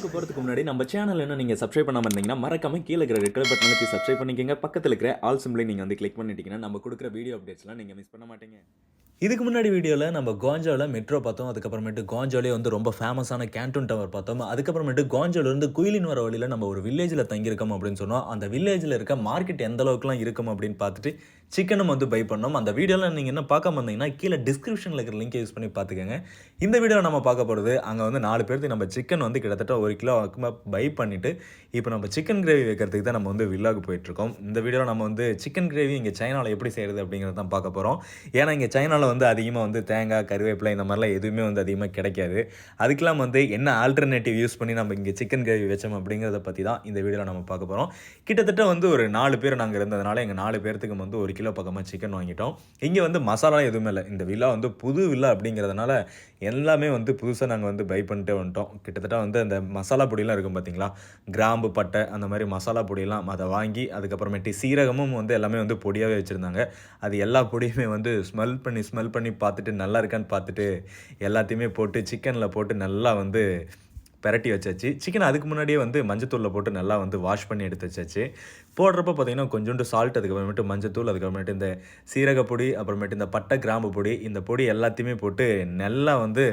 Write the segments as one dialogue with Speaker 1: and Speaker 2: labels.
Speaker 1: போகிறதுக்கு முன்னாடி நம்ம சேனல் என்ன நீங்கள் சப்ஸ்கிரைப் பண்ணாமல் இருந்தீங்கன்னா மறக்காம கீழே இருக்கிற ரெட் கலர் பட்டன் அழுத்தி சப்ஸ்கிரைப் பண்ணிக்கோங்க. பக்கத்தில் இருக்கிற ஆல் சிம்பிளையும் நீங்கள் வந்து கிளிக் பண்ணிட்டீங்கன்னா நம்ம கொடுக்குற வீடியோ அப்டேட்ஸ்லாம் நீங்கள் மிஸ் பண்ண மாட்டீங்க. இதுக்கு முன்னாடி வீடியோவில் நம்ம கோஞ்சாவில் மெட்ரோ பார்த்தோம். அதுக்கப்புறமேட்டு கோஞ்சாலே வந்து ரொம்ப ஃபேமஸான கேண்டூன் டவர் பார்த்தோம். அதுக்கப்புறமேட்டு கோஞ்சாவிலேருந்து குயிலின் வர வழியில் நம்ம ஒரு வில்லேஜில் தங்கியிருக்கோம் அப்படின்னு சொன்னோம். அந்த வில்லேஜில் இருக்க மார்க்கெட் எந்த அளவுக்குலாம் இருக்கும் அப்படின்னு பார்த்துட்டு சிக்கனும் வந்து பை பண்ணோம். அந்த வீடியோவில் நீங்கள் என்ன பார்க்காம வந்தீங்கன்னா கீழே டிஸ்கிரிப்ஷனில் இருக்கிற லிங்கை யூஸ் பண்ணி பார்த்துக்கோங்க. இந்த வீடியோவில் நம்ம பார்க்க போகிறது அங்கே வந்து 4 பேருக்கு நம்ம சிக்கன் வந்து கிட்டத்தட்ட 1 கிலோ பை பண்ணிவிட்டு இப்போ நம்ம சிக்கன் கிரேவி வைக்கிறதுக்கு தான் நம்ம வந்து வில்லாக்கு போயிட்டுருக்கோம். இந்த வீடியோவில் நம்ம வந்து சிக்கன் கிரேவி இங்கே சைனாவில் எப்படி செய்கிறது அப்படிங்கிறத தான் பார்க்க போகிறோம். ஏன்னா இங்கே சைனாவில் வந்து அதிகமாக வந்து தேங்காய், கருவேப்பிலை இந்த மாதிரிலாம் எதுவுமே வந்து அதிகமாக கிடைக்காது. அதுக்கெல்லாம் வந்து என்ன ஆல்டர்னேட்டிவ் யூஸ் பண்ணி நம்ம இங்கே சிக்கன் கிரேவி வச்சோம் அப்படிங்கிறத பற்றி தான் இந்த வீடியோவில் நம்ம பார்க்க போகிறோம். கிட்டத்தட்ட வந்து ஒரு 4 பேர் நாங்கள் இருந்ததுனால எங்கள் 4 பேர்த்துக்கு வந்து 1 கிலோ பக்கமாக சிக்கன் வாங்கிட்டோம். இங்கே வந்து மசாலா எதுவுமே இல்லை. இந்த வில்லா வந்து புது வில்லா அப்படிங்கிறதுனால எல்லாமே வந்து புதுசாக நாங்கள் வந்து பை பண்ணிட்டே வந்துட்டோம். கிட்டத்தட்ட வந்து அந்த மசாலா பொடியெலாம் இருக்கும் பார்த்தீங்களா, கிராம்பு, பட்டை, அந்த மாதிரி மசாலா பொடியெல்லாம் அதை வாங்கி அதுக்கப்புறமேட்டு சீரகமும் வந்து எல்லாமே வந்து பொடியாகவே வச்சுருந்தாங்க. அது எல்லா பொடியுமே வந்து ஸ்மெல் பண்ணி பார்த்துட்டு நல்லா இருக்கான்னு பார்த்துட்டு எல்லாத்தையுமே போட்டு சிக்கனில் போட்டு நல்லா வந்து பெரட்டி வச்சாச்சு. சிக்கன் அதுக்கு முன்னாடியே வந்து மஞ்சத்தூளில் போட்டு நல்லா வந்து வாஷ் பண்ணி எடுத்து வச்சாச்சு. போடுறப்ப பார்த்திங்கன்னா கொஞ்சோண்டு சால்ட், அதுக்கப்புறமேட்டு மஞ்சத்தூள், அதுக்கப்புறமேட்டு இந்த சீரகப்பொடி, அப்புறமேட்டு இந்த பட்டை கிராம்பு பொடி, இந்த பொடி எல்லாத்தையுமே போட்டு நல்லா வந்து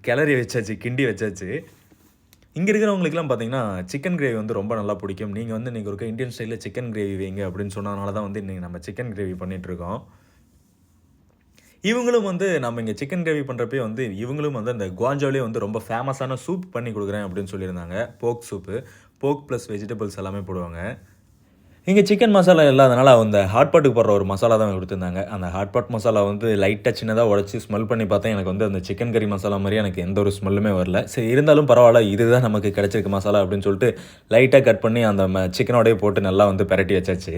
Speaker 1: கிளறி வச்சாச்சு, கிண்டி வச்சாச்சு. இங்கே இருக்கிறவங்களுக்குலாம் பார்த்தீங்கன்னா சிக்கன் கிரேவி வந்து ரொம்ப நல்லா பிடிக்கும். நீங்கள் வந்து இன்றைக்கி ஒரு இந்தியன் ஸ்டைலில் சிக்கன் கிரேவி வைங்க அப்படின்னு சொன்னதுனால தான் வந்து இன்றைக்கி நம்ம சிக்கன் கிரேவி பண்ணிகிட்ருக்கோம். இவங்களும் வந்து நம்ம இங்கே சிக்கன் கிரேவி பண்ணுறப்பே வந்து இவங்களும் வந்து அந்த குவாஞ்சாவிலே வந்து ரொம்ப ஃபேமஸான சூப் பண்ணி கொடுக்குறேன் அப்படின்னு சொல்லியிருந்தாங்க. போக் சூப்பு, போக் ப்ளஸ் வெஜிடபிள்ஸ் எல்லாமே போடுவாங்க. இங்கே சிக்கன் மசாலா இல்லாதனால அந்த ஹாட்பாட்டுக்கு போடுற ஒரு மசாலா தான் கொடுத்துருந்தாங்க. அந்த ஹாட்பாட் மசாலா வந்து லைட்டாக சின்னதாக உடச்சி ஸ்மெல் பண்ணி பார்த்தேன். எனக்கு வந்து அந்த சிக்கன் கறி மசாலா மாதிரி எனக்கு எந்த ஒரு ஸ்மெல்லுமே வரல. சரி, இருந்தாலும் பரவாயில்ல, இதுதான் நமக்கு கிடச்சிருக்கு மசாலா அப்படின்னு சொல்லிட்டு லைட்டாக கட் பண்ணி அந்த சிக்கனோடையே போட்டு நல்லா வந்து பெரட்டி வச்சாச்சு.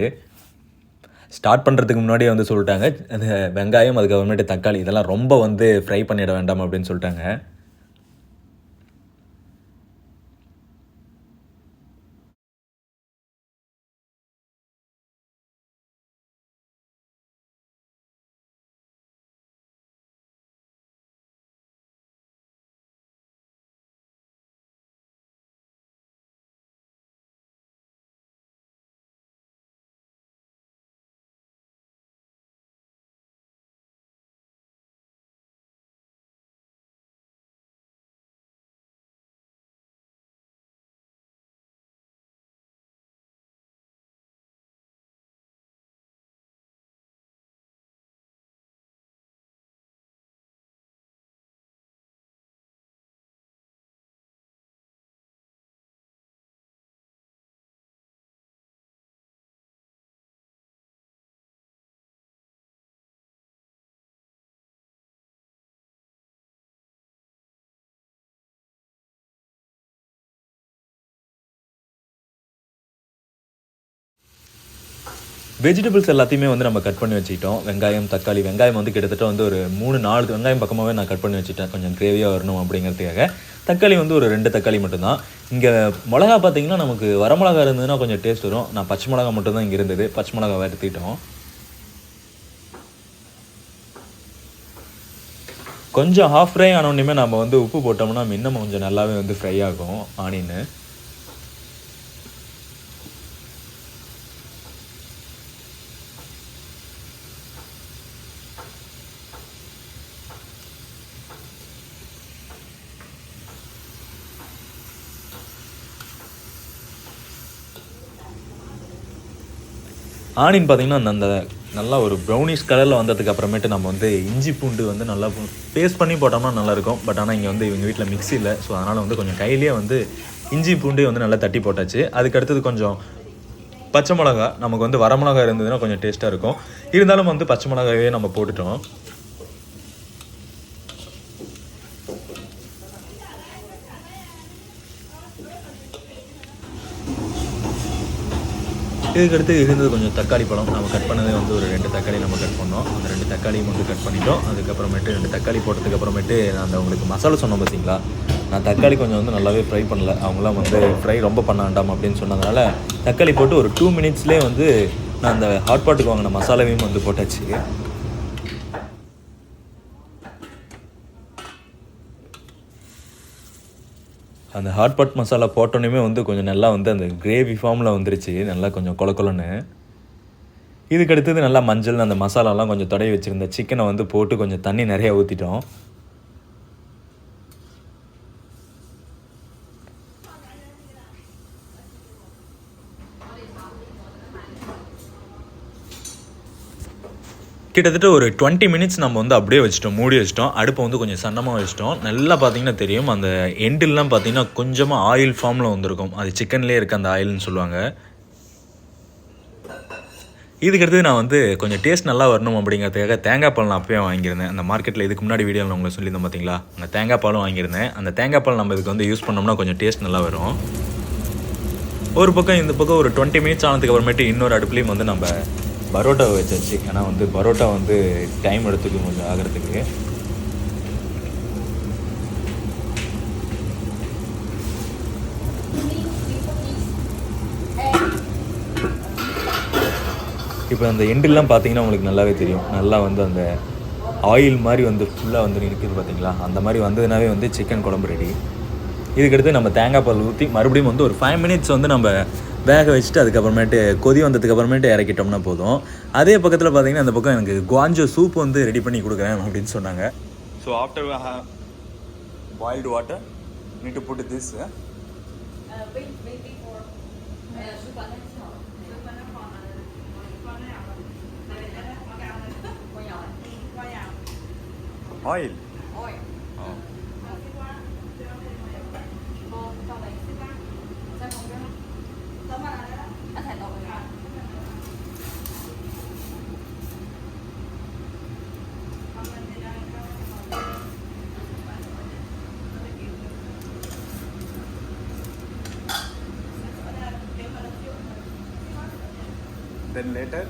Speaker 1: ஸ்டார்ட் பண்ணுறதுக்கு முன்னாடியே வந்து சொல்லிட்டாங்க, அந்த வெங்காயம், அதுக்கப்புறமேட்டு தக்காளி இதெல்லாம் ரொம்ப வந்து ஃப்ரை பண்ணிட வேண்டாம் அப்படின்னு சொல்லிட்டாங்க. வெஜிடபிள்ஸ் எல்லாத்தையுமே வந்து நம்ம கட் பண்ணி வச்சுக்கிட்டோம். வெங்காயம், தக்காளி. வெங்காயம் வந்து கிட்டத்தட்ட வந்து ஒரு 3-4 வெங்காயம் பக்கமாகவே நான் கட் பண்ணி வச்சுட்டேன், கொஞ்சம் கிரேவியாக வரணும் அப்படிங்கிறதுக்காக. தக்காளி வந்து ஒரு 2 தக்காளி மட்டும்தான். இங்கே மிளகா பார்த்தீங்கன்னா நமக்கு வரமிளகா இருந்ததுன்னா கொஞ்சம் டேஸ்ட் வரும். நான் பச்சை மிளகா மட்டும்தான் இங்கே இருந்தது. பச்சை மிளகா வறுத்திட்டோம். கொஞ்சம் ஹாஃப் ஃப்ரை ஆனோடனே நம்ம வந்து உப்பு போட்டோம்னா இன்னும் கொஞ்சம் நல்லாவே வந்து ஃப்ரை ஆகும் ஆனியன். ஆனியன் பார்த்திங்கன்னா அந்த நல்லா ஒரு ப்ரௌனிஷ் கலரில் வந்ததுக்கு அப்புறமேட்டு நம்ம வந்து இஞ்சி பூண்டு வந்து நல்லா பேஸ்ட் பண்ணி போட்டோம்னா நல்லாயிருக்கும். பட் ஆனால் இங்கே வந்து இவங்க வீட்டில் மிக்ஸி இல்லை. ஸோ அதனால் வந்து கொஞ்சம் கையிலேயே வந்து இஞ்சி பூண்டு வந்து நல்லா தட்டி போட்டாச்சு. அதுக்கடுத்தது கொஞ்சம் பச்சை மிளகா, நமக்கு வந்து வரமிளகா இருந்ததுன்னா கொஞ்சம் டேஸ்ட்டாக இருக்கும். இருந்தாலும் வந்து பச்சை மிளகாவே நம்ம போட்டுட்டோம். இதுக்கடுத்து இருந்தது கொஞ்சம் தக்காளி பழம். நம்ம கட் பண்ணதே வந்து ஒரு 2 தக்காளி நம்ம கட் பண்ணோம். அந்த 2 தக்காளியும் வந்து கட் பண்ணிட்டோம். அதுக்கப்புறமேட்டு 2 தக்காளி போட்டதுக்கப்புறமேட்டு நான் உங்களுக்கு மசாலா சொன்னோம் பார்த்தீங்களா, நான் தக்காளி கொஞ்சம் வந்து நல்லாவே ஃப்ரை பண்ணல. அவங்களாம் வந்து ஃப்ரை ரொம்ப பண்ண வேண்டாம் அப்படின்னு சொன்னதுனால தக்காளி போட்டு ஒரு 2 மினிட்ஸ்லேயே வந்து நான் அந்த ஹாட்பாட்டுக்கு வாங்கின மசாலாவையும் வந்து போட்டாச்சு. அந்த ஹாட் பாட் மசாலா போட்டோன்னே வந்து கொஞ்சம் நல்லா வந்து அந்த கிரேவி ஃபார்மில் வந்துருச்சு, நல்லா கொஞ்சம் கொல கொலன்னு. இதுக்கு அடுத்தது நல்லா மஞ்சள் அந்த மசாலாலாம் கொஞ்சம் தடவி வச்சுருந்த சிக்கனை வந்து போட்டு கொஞ்சம் தண்ணி நிறையா ஊற்றிட்டோம். கிட்டத்தட்ட ஒரு 20 மினிட்ஸ் நம்ம வந்து அப்படியே வச்சுட்டோம், மூடி வச்சிட்டோம். அடுப்பை வந்து கொஞ்சம் சன்னமாக வச்சிட்டோம். நல்லா பார்த்தீங்கன்னா தெரியும், அந்த எண்டெல்லாம் பார்த்தீங்கன்னா கொஞ்சமாக ஆயில் ஃபார்மில் வந்திருக்கும். அது சிக்கன்லேயே இருக்க அந்த ஆயில்னு சொல்லுவாங்க. இதுக்கடுத்து நான் வந்து கொஞ்சம் டேஸ்ட் நல்லா வரணும் அப்படிங்கிறதுக்காக தேங்காய் பால் நான் அப்பயே வாங்கியிருந்தேன். அந்த மார்க்கெட்டில் இதுக்கு முன்னாடி வீடியோவில் நான் உங்களுக்கு சொல்லியிருந்தேன் பார்த்தீங்களா, அந்த தேங்காய் பாலும் வாங்கியிருந்தேன். அந்த தேங்காய் பால் நம்ம இதுக்கு வந்து யூஸ் பண்ணோம்னா கொஞ்சம் டேஸ்ட் நல்லா வரும். ஒரு பக்கம் இந்த பக்கம் ஒரு 20 மினிட்ஸ் ஆனதுக்கு அப்புறமேட்டு இன்னொரு அடுப்புலேயும் வந்து நம்ம பரோட்டாவை வச்சாச்சு. ஏன்னா வந்து பரோட்டா வந்து டைம் எடுத்துக்கும் கொஞ்சம் ஆகிறதுக்கு. இப்போ அந்த எண்டெல்லாம் பார்த்தீங்கன்னா உங்களுக்கு நல்லாவே தெரியும், நல்லா வந்து அந்த ஆயில் மாதிரி வந்து ஃபுல்லாக வந்து இருக்குது பார்த்தீங்களா, அந்த மாதிரி வந்ததுனாவே வந்து சிக்கன் குழம்பு ரெடி. இதுக்கடுத்து நம்ம தேங்காய் பால் ஊற்றி மறுபடியும் வந்து ஒரு 5 மினிட்ஸ் வந்து நம்ம வேக வச்சுட்டு அதுக்கப்புறமேட்டு கொதி வந்ததுக்கப்புறமேட்டு இறக்கிட்டோம்னா போதும். அதே பக்கத்தில் பார்த்தீங்கன்னா அந்த பக்கம் எனக்கு குவாஞ்சோ சூப் வந்து ரெடி பண்ணி கொடுக்குறேன் அப்படின்னு சொன்னாங்க. So after boiled water need to put this oil. Then later,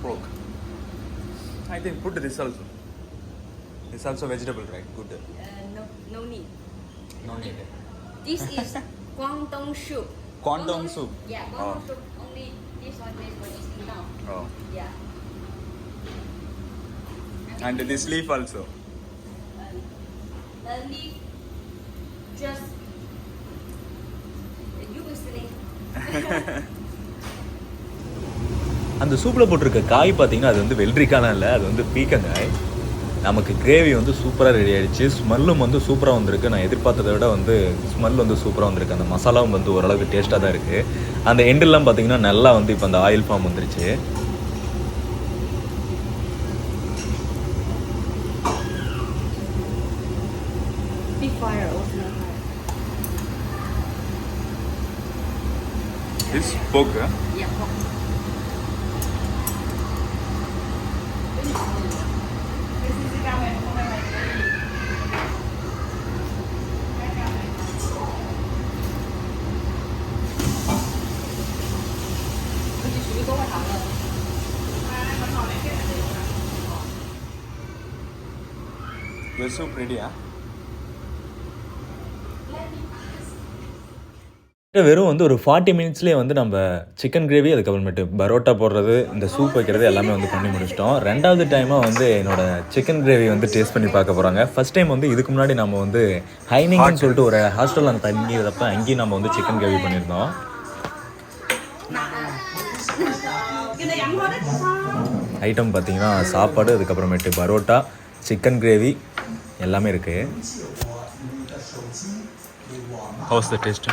Speaker 1: pork. I think put this also. This also vegetable, right? Good.
Speaker 2: No need.
Speaker 1: No need.
Speaker 2: This is Guangdong soup.
Speaker 1: Guangdong soup.
Speaker 2: Yeah, Guangdong soup. Only this one is enough.
Speaker 1: Oh.
Speaker 2: Yeah.
Speaker 1: And this leaf also.
Speaker 2: The leaf just usually.
Speaker 1: அந்த சூப்பில் போட்டிருக்க காய் பார்த்தீங்கன்னா அது வந்து வெள்ளரிக்காலாம் இல்லை, அது வந்து பீக்கங்காய். நமக்கு கிரேவி வந்து சூப்பராக ரெடி ஆகிடுச்சு. ஸ்மெல்லும் வந்து சூப்பராக வந்திருக்கு. நான் எதிர்பார்த்ததை விட வந்து ஸ்மெல் வந்து சூப்பராக வந்திருக்கு. அந்த மசாலாவும் வந்து ஓரளவுக்கு டேஸ்ட்டாக தான் இருக்குது. அந்த எண்டெல்லாம் பார்த்தீங்கன்னா நல்லா வந்து இப்போ அந்த ஆயில் ஃபார்ம் வந்துருச்சு. This pork, huh?
Speaker 2: Yeah, pork.
Speaker 1: Your soup ready, huh? வெறும் வந்து ஒரு 40 மினிட்ஸ்லேயே வந்து நம்ம சிக்கன் கிரேவி அதுக்கப்புறமேட்டு பரோட்டா போடுறது இந்த சூப் வைக்கிறது எல்லாமே வந்து பண்ணி முடிச்சிட்டோம். ரெண்டாவது டைமாக வந்து என்னோட சிக்கன் கிரேவி வந்து டேஸ்ட் பண்ணி பார்க்க போகிறாங்க. ஃபர்ஸ்ட் டைம் வந்து இதுக்கு முன்னாடி நம்ம வந்து ஹைனிங்னு சொல்லிட்டு ஒரு ஹாஸ்டலில் அந்த தங்கியதப்போ அங்கேயும் நம்ம வந்து சிக்கன் கிரேவி பண்ணியிருந்தோம். ஐட்டம் பார்த்தீங்கன்னா சாப்பாடு அதுக்கப்புறமேட்டு பரோட்டா சிக்கன் கிரேவி எல்லாமே இருக்குது. House the taste?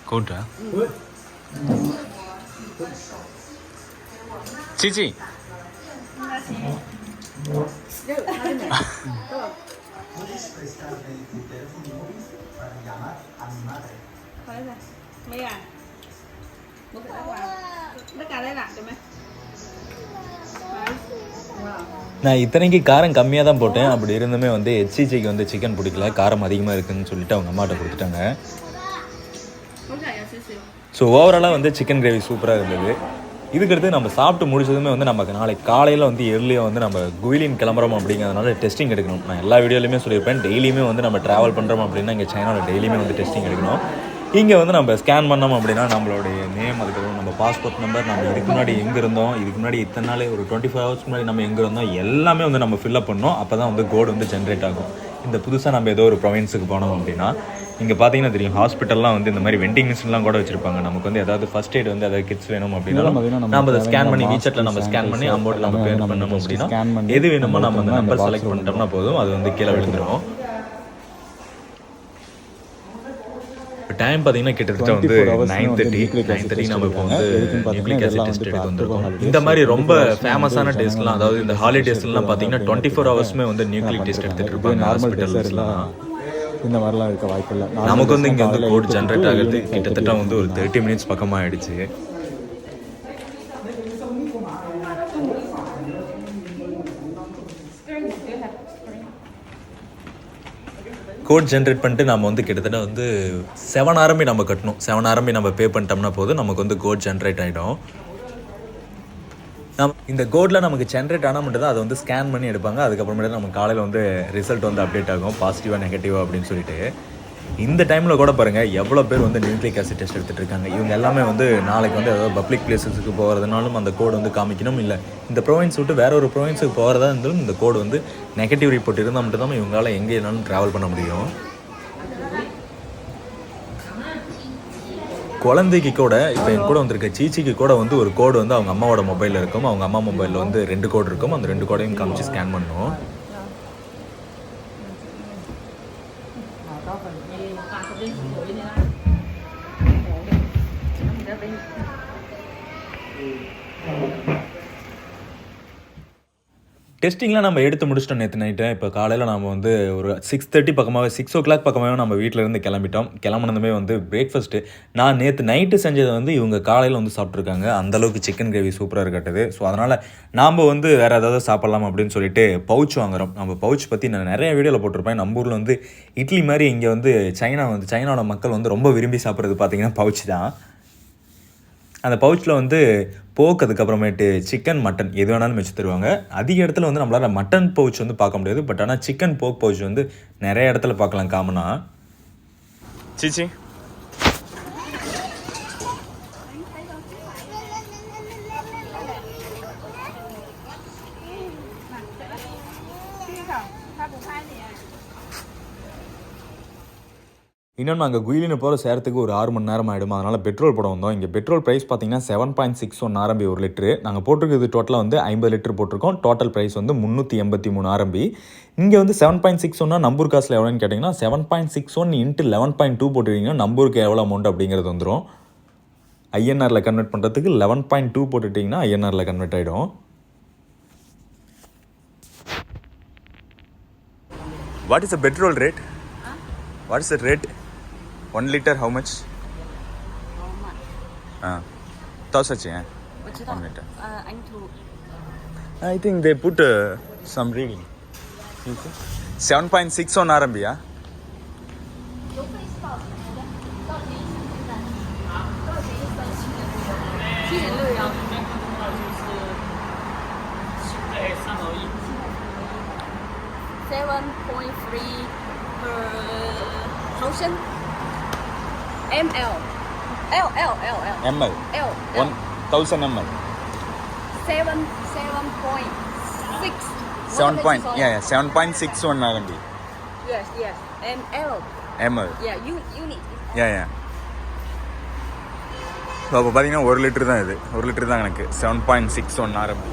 Speaker 1: Good, huh? Good. Cici. நான் இத்தனைக்கு காரம் கம்மியாக தான் போட்டேன். அப்படி இருந்துமே வந்து ஹெச்சிசிக்கு வந்து சிக்கன் பிடிக்கல, காரம் அதிகமாக இருக்குதுன்னு சொல்லிட்டு அவங்க அம்மாட்ட கொடுத்துட்டாங்க. ஸோ ஓவராலாக வந்து சிக்கன் கிரேவி சூப்பராக இருந்தது. இதுக்கடுத்து நம்ம சாப்பிட்டு முடிச்சதுமே வந்து நமக்கு நாளைக்கு காலையில் வந்து எர்லியாக வந்து நம்ம குயிலின் கிளம்புறோம் அப்படிங்கிறதுனால டெஸ்டிங் எடுக்கணும். நான் எல்லா வீடியோலையுமே சொல்லியிருப்பேன், டெய்லியுமே வந்து நம்ம ட்ராவல் பண்ணுறோம் அப்படின்னா இங்கே சைனாவில் டெய்லியுமே வந்து டெஸ்டிங் எடுக்கணும். இங்கே வந்து நம்ம ஸ்கேன் பண்ணோம் அப்படின்னா நம்மளுடைய நேம், அதுக்கப்புறம் நம்ம பாஸ்போர்ட் நம்பர், நம்ம இதுக்கு முன்னாடி எங்கே இருந்தோம், இதுக்கு முன்னாடி இத்தனை நாள் ஒரு 24 ஹவர்ஸ்க்கு முன்னாடி நம்ம எங்கே இருந்தோம் எல்லாமே வந்து நம்ம ஃபில்அப் பண்ணோம். அப்போ தான் வந்து கோடு வந்து ஜென்ரேட் ஆகும். இந்த புதுசாக நம்ம ஏதோ ஒரு ப்ரொவின்ஸுக்கு போனோம் அப்படின்னா இங்கே பார்த்தீங்கன்னா தெரியும் ஹாஸ்பிட்டல்லாம் வந்து இந்த மாதிரி வெண்டிங் மிஷின்லாம் கூட வச்சிருப்பாங்க. நமக்கு வந்து ஏதாவது ஃபர்ஸ்ட் எய்ட் வந்து ஏதாவது கிட்ஸ் வேணும் அப்படின்னா நம்ம அதை ஸ்கேன் பண்ணி வீச்சட்டில் நம்ம ஸ்கேன் பண்ணி அமௌண்ட் நம்ம பே பண்ணோம் அப்படின்னா எது வேணுமோ நம்ம அந்த நம்பர் செலக்ட் பண்ணிட்டோம்னா போதும், அது வந்து கீழே விழுந்துடும். டைம் பார்த்தீங்கன்னா கிட்டத்தட்ட வந்து 9:30 நம்ம இப்போ வந்து நியூக்ளிக் ஆசிட் டெஸ்ட் எடுக்க வந்திருக்கோம். இந்த மாதிரி ரொம்ப ஃபேமஸான டேஸ்லாம், அதாவது இந்த ஹாலிடேஸ்லாம் பார்த்தீங்கன்னா 24 ஹவர்ஸுமே வந்து நியூக்ளிக் டெஸ்ட் எடுத்துகிட்டு இருப்பாங்க ஹாஸ்பிட்டல்ஸ்லாம்.
Speaker 3: இந்த மாதிரிலாம் இருக்க வாய்ப்பு இல்லை.
Speaker 1: நமக்கு வந்து இங்கே வந்து கோட் ஜென்ரேட் ஆகிறது கிட்டத்தட்ட வந்து ஒரு 30 மினிட்ஸ் பக்கமாக ஆயிடுச்சு. கோட் ஜென்ரேட் பண்ணிட்டு நம்ம வந்து கிட்டத்தட்ட வந்து 7 RMB நம்ம கட்டணும். 7 RMB நம்ம பே பண்ணிட்டோம்னா போதும், நமக்கு வந்து கோட் ஜென்ரேட் ஆகிடும். இந்த கோடில் நமக்கு ஜென்ரேட் ஆனால் மட்டும் தான் அதை வந்து ஸ்கேன் பண்ணி எடுப்பாங்க. அதுக்கப்புறமேட்டு நம்ம காலையில் வந்து ரிசல்ட் வந்து அப்டேட் ஆகும், பாசிட்டிவாக நெகட்டிவாக அப்படின்னு சொல்லிட்டு. இந்த டைமில் கூட பாருங்கள் எவ்வளோ பேர் வந்து நியூக்ளிக் ஆசிட் டெஸ்ட் எடுத்துகிட்டு இருக்காங்க. இவங்க எல்லாமே வந்து நாளைக்கு வந்து ஏதாவது பப்ளிக் பிளேசஸுக்கு போகிறதுனாலும் அந்த கோடு வந்து காமிக்கணும், இல்லை இந்த ப்ரொவின்ஸ் விட்டு வேற ஒரு ப்ரொவின்ஸுக்கு போகிறதா இருந்தாலும் இந்த கோடு வந்து நெகட்டிவ் ரிப்போர்ட் இருந்தால் மட்டும்தான் இவங்களால எங்கே வேணாலும் ட்ராவல் பண்ண முடியும். குழந்தைக்கு கூட இப்போ என் கூட வந்திருக்க சீச்சிக்கு கூட வந்து ஒரு கோடு வந்து அவங்க அம்மாவோட மொபைலில் இருக்கும். அவங்க அம்மா மொபைலில் வந்து 2 கோடு இருக்கும். அந்த 2 கோடையும் காமிச்சு ஸ்கேன் பண்ணணும். டெஸ்டிங்லாம் நம்ம எடுத்து முடிச்சிட்டோம் நேற்று நைட்டு. இப்போ காலையில் நம்ம வந்து ஒரு 6:30 பக்கமாகவே 6 o'clock பக்கமாகவே நம்ம வீட்டிலேருந்து கிளம்பிட்டோம். கிளம்புனதுமே வந்து பிரேக்ஃபாஸ்ட்டு நான் நேற்று நைட்டு செஞ்சதை வந்து இவங்க காலையில் வந்து சாப்பிட்ருக்காங்க. அந்தளவுக்கு சிக்கன் கிரேவி சூப்பராக இருக்கட்டது. ஸோ அதனால் நாம் வந்து வேறு ஏதாவது சாப்பிட்லாம் அப்படின்னு சொல்லிட்டு பவுச் வாங்குகிறோம். நம்ம பவுச் பற்றி நான் நிறைய வீடியோவில் போட்டிருப்பேன். நம்ம ஊரில் வந்து இட்லி மாதிரி இங்கே வந்து சைனாவோட மக்கள் வந்து ரொம்ப விரும்பி சாப்பிட்றது பார்த்திங்கன்னா பவுச் தான். அந்த பவுச்சில் வந்து போக், அதுக்கப்புறமேட்டு சிக்கன், மட்டன் எது வேணாலும் வச்சு தருவாங்க. அதிக இடத்துல வந்து நம்மளால் மட்டன் பவுச் வந்து பார்க்க முடியாது. பட் ஆனால் சிக்கன் போக் பவுச் வந்து நிறைய இடத்துல பார்க்கலாம் காமனாக. சீச்சி இன்னொன்று நாங்கள் குயிலின்னு போகிற சேரத்துக்கு ஒரு 6 மணி நேரம் ஆகிடும். அதனால் பெட்ரோல் போட வந்தோம். இங்கே பெட்ரோல் ப்ரைஸ் பார்த்தீங்கன்னா 7.61 RMB ஒரு லிட்டரு. நாங்கள் போட்டிருக்கிறது டோட்டலாக வந்து 50 லிட்டர் போட்டிருக்கோம். டோட்டல் ப்ரைஸ் வந்து 383 RMB. இங்கே வந்து 7.61 நம்பூர் காசில் எவ்வளோன்னு கேட்டிங்கன்னா 7.61 × 11.2 போட்டுக்கிட்டிங்கன்னா நம்பூருக்கு எவ்வளோ அமௌண்ட் அப்படிங்கிறது வந்துடும். ஐஎன்ஆரில் கன்வெர்ட் பண்ணுறதுக்கு 11.2 போட்டுட்டிங்கன்னா ஐஎன்ஆரில் கன்வெர்ட் ஆகிடும். What is the petrol rate? What is the rate? 1 liter how much?
Speaker 2: How much?
Speaker 1: 1000 钱 1 liter.
Speaker 2: Anh Thu.
Speaker 1: I think they put some reading. 7.61 RMB, yeah?
Speaker 2: ml.
Speaker 1: ml. 1000 ml. 7.61 RMB.
Speaker 2: Yes.
Speaker 1: ml.
Speaker 2: Yeah, unit.
Speaker 1: Yeah. So அப்போ பார்த்தீங்கன்னா 1 litre தான் இது. 1 litre தான் எனக்கு 7.61 RMB.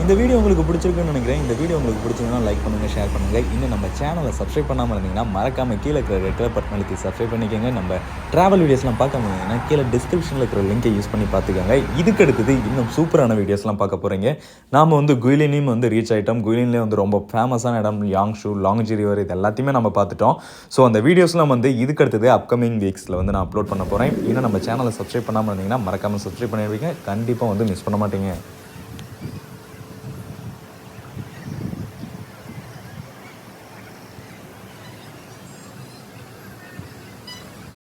Speaker 1: இந்த video உங்களுக்கு பிடிச்சிருக்குன்னு நினைக்கிறேன். இந்த வீடியோ உங்களுக்கு பிடிச்சிருந்தா லைக் பண்ணுங்கள், ஷேர் பண்ணுங்கள். இன்னும் நம்ம சேனலை சப்ஸ்கிரைப் பண்ணாமல் இருந்தீங்கன்னா மறக்காமல் கீழே இருக்கிற ரெட் கலர் பட்டன் அழுத்தி சப்ஸ்கிரைப் பண்ணிக்கோங்க. நம்ம ட்ராவல் வீடியோஸ்லாம் பார்க்க முடியுங்கன்னா கீழே டிஸ்கிரிப்ஷனில் இருக்கிற லிங்கை யூஸ் பண்ணி பார்த்துக்கோங்க. இதுக்கு அடுத்தது இன்னும் சூப்பரான வீடியோஸ்லாம் பார்க்க போகிறீங்க. நாம் வந்து குயிலினையும் வந்து ரீச் ஆகிட்டோம். குயிலின்லேயே வந்து ரொம்ப ஃபேமஸான இடம் யாங்ஷூ, லாங்ஜி ரிவர், இது எல்லாத்தையுமே நம்ம பார்த்துட்டோம். ஸோ அந்த வீடியோஸ்லாம் வந்து இதுக்கு அடுத்தது அப்கமிங் வீக்ஸில் வந்து நான் அப்லோட் பண்ண போகிறேன். இன்னும் நம்ம சேனலை சப்ஸ்கிரைப் பண்ணாமல் இருந்தீங்கன்னா மறக்காமல் சப்ஸ்கிரைப் பண்ணிடுவீங்க. கண்டிப்பாக வந்து மிஸ் பண்ண மாட்டீங்க.